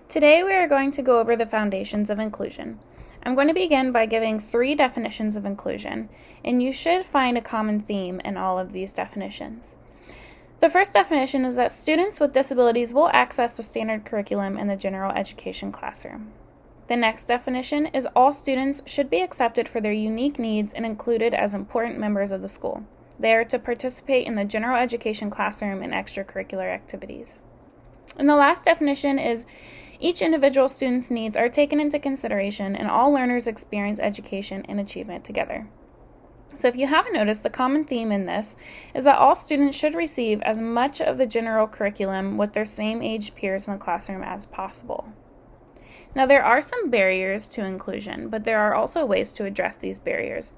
Today we are going to go over the foundations of inclusion. I'm going to begin by giving 3 definitions of inclusion, and you should find a common theme in all of these definitions. The first definition is that students with disabilities will access the standard curriculum in the general education classroom. The next definition is all students should be accepted for their unique needs and included as important members of the school. They are to participate in the general education classroom and extracurricular activities. And the last definition is each individual student's needs are taken into consideration and all learners experience education and achievement together. So if you haven't noticed, the common theme in this is that all students should receive as much of the general curriculum with their same age peers in the classroom as possible. Now there are some barriers to inclusion, but there are also ways to address these barriers.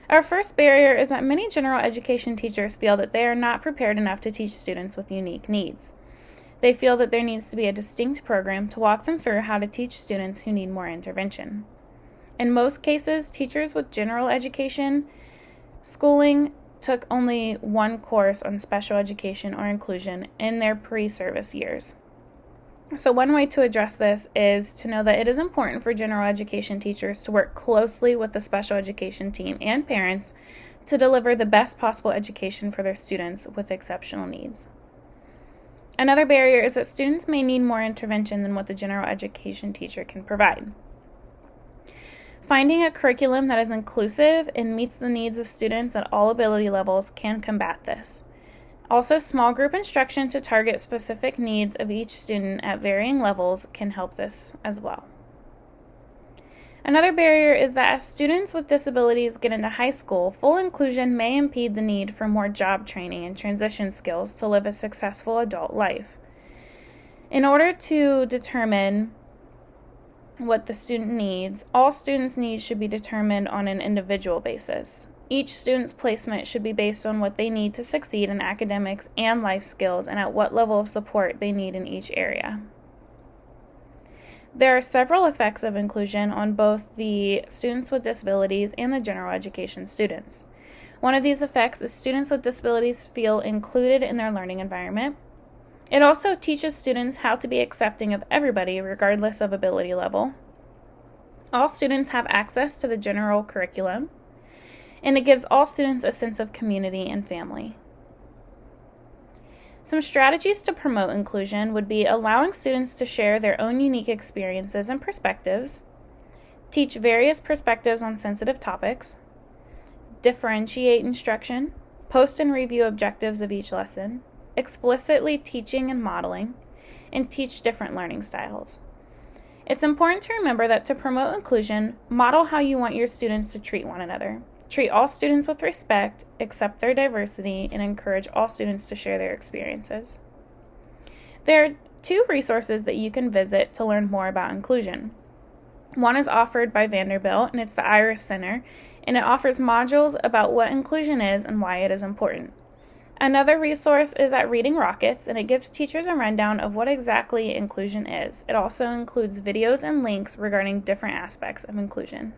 Our first barrier is that many general education teachers feel that they are not prepared enough to teach students with unique needs. They feel that there needs to be a distinct program to walk them through how to teach students who need more intervention. In most cases, teachers with general education schooling took only one course on special education or inclusion in their pre-service years. So one way to address this is to know that it is important for general education teachers to work closely with the special education team and parents to deliver the best possible education for their students with exceptional needs. Another barrier is that students may need more intervention than what the general education teacher can provide. Finding a curriculum that is inclusive and meets the needs of students at all ability levels can combat this. Also, small group instruction to target specific needs of each student at varying levels can help this as well. Another barrier is that as students with disabilities get into high school, full inclusion may impede the need for more job training and transition skills to live a successful adult life. In order to determine what the student needs, all students' needs should be determined on an individual basis. Each student's placement should be based on what they need to succeed in academics and life skills and at what level of support they need in each area. There are several effects of inclusion on both the students with disabilities and the general education students. One of these effects is students with disabilities feel included in their learning environment. It also teaches students how to be accepting of everybody regardless of ability level. All students have access to the general curriculum, and it gives all students a sense of community and family. Some strategies to promote inclusion would be allowing students to share their own unique experiences and perspectives, teach various perspectives on sensitive topics, differentiate instruction, post and review objectives of each lesson, explicitly teaching and modeling, and teach different learning styles. It's important to remember that to promote inclusion, model how you want your students to treat one another. Treat all students with respect, accept their diversity, and encourage all students to share their experiences. There are 2 resources that you can visit to learn more about inclusion. One is offered by Vanderbilt, and it's the Iris Center, and it offers modules about what inclusion is and why it is important. Another resource is at Reading Rockets, and it gives teachers a rundown of what exactly inclusion is. It also includes videos and links regarding different aspects of inclusion.